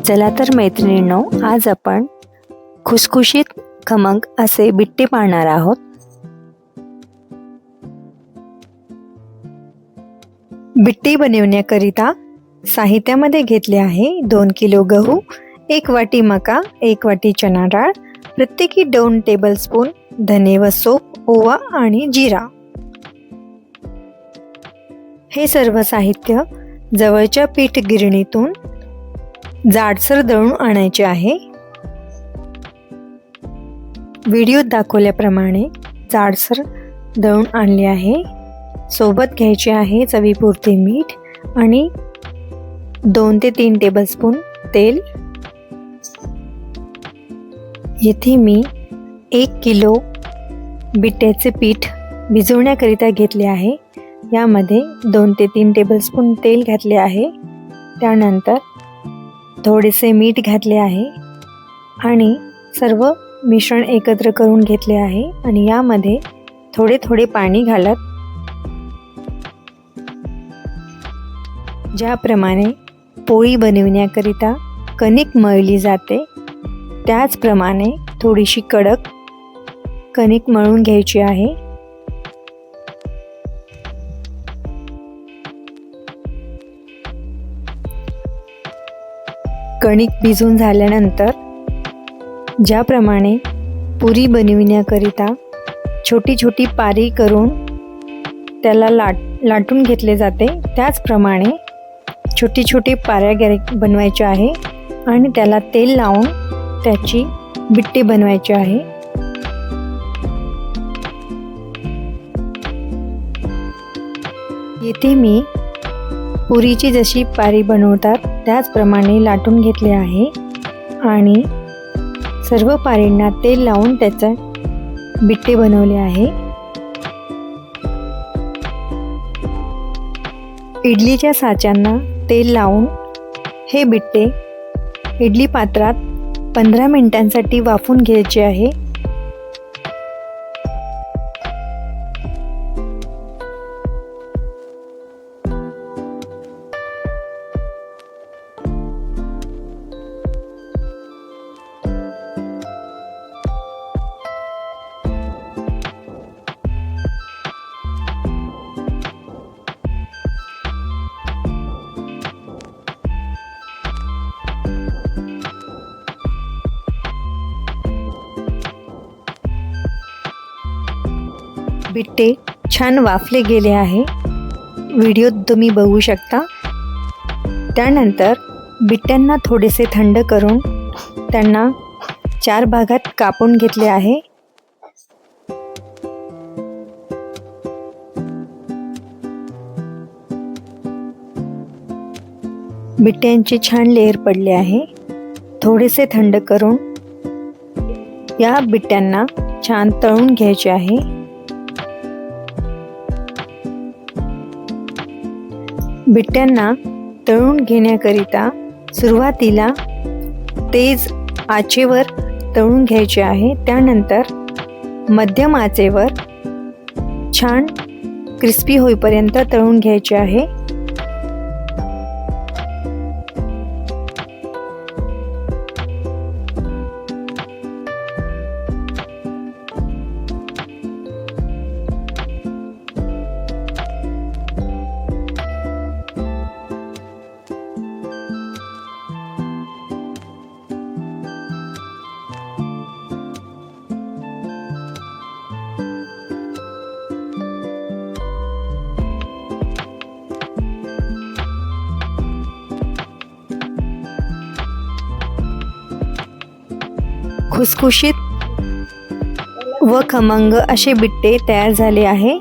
चला तर मैत्रिणींनो, आज आपण खुसखुशीत खमंग असे बिट्टे पाहणार आहोत। बिट्टे बनवण्याकरिता साहित्यामध्ये घेतले आहे 2 किलो गहू, 1 वाटी मका, 1 वाटी चना डाळ, प्रत्येकी 2 टेबलस्पून धने व सोप, ओवा आणि जिरा। हे सर्व साहित्य जवळच्या पीठ गिरणीतून जाडसर दळून आणायचे आहे। व्हिडिओत दाखवल्याप्रमाणे जाडसर दळून आणले आहे। सोबत घ्यायचे आहे चवीपुरते मीठ आणि 2 ते 3 टेबलस्पून तेल। येथे मी 1 किलो बिट्ट्याचे पीठ भिजवण्याकरिता घेतले आहे। यामध्ये 2 ते 3 टेबलस्पून तेल घातले आहे, त्यानंतर थोडेसे मीठ घातले आहे आणि सर्व मिश्रण एकत्र करून घेतले आहे आणि यामध्ये थोडे थोडे पाणी घालत ज्याप्रमाणे पोळी बनवण्याकरिता कणिक मळली जाते त्याचप्रमाणे थोडीशी कडक कणिक मळून घ्यायची आहे। कणिक भिजून झाल्यानंतर ज्याप्रमाणे पुरी बनविण्याकरिता छोटी छोटी पारी करून त्याला लाटून घेतले जाते त्याचप्रमाणे छोटी छोटी पाऱ्या बनवायच्या आहे आणि त्याला तेल लावून त्याची बिट्टी बनवायची आहे। येथे मी पुरीची जशी पारी बनवतात त्याचप्रमाणे लाटून घेतले आहे आणि सर्व पारींना तेल लावून त्याचे बिट्टे बनवले आहे। इडलीच्या साच्यांना तेल लावून हे बिट्टे इडली पात्रात 15 मिनिटांसाठी वाफून घ्यायचे आहे। बिट्टे छान वाफले गेले आहे, व्हिडिओत तुम्ही बघू शकता। त्यानंतर बिट्ट्यांना थोडेसे थंड करून त्यांना 4 भागात कापून घेतले आहे। बिट्ट्यांचे छान लेयर पडले आहे। थोडेसे थंड करून या बिट्ट्यांना छान तळून घ्यायचे आहे। बिट्ट्यांना तळून घेण्याकरिता सुरुवातीला तेज आचेवर तळून घ्यायचे आहे, त्यानंतर मध्यम आचेवर छान क्रिस्पी होईपर्यंत तळून घ्यायचे आहे। खुसखुशीत व खमंग असे बिट्टे तयार झाले आहे।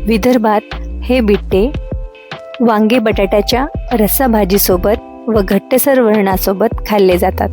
विदर्भात हे बिट्टे वांगे बटाट्याच्या रस्सा भाजीसोबत व घट्टसर वरणासोबत खाल्ले जातात।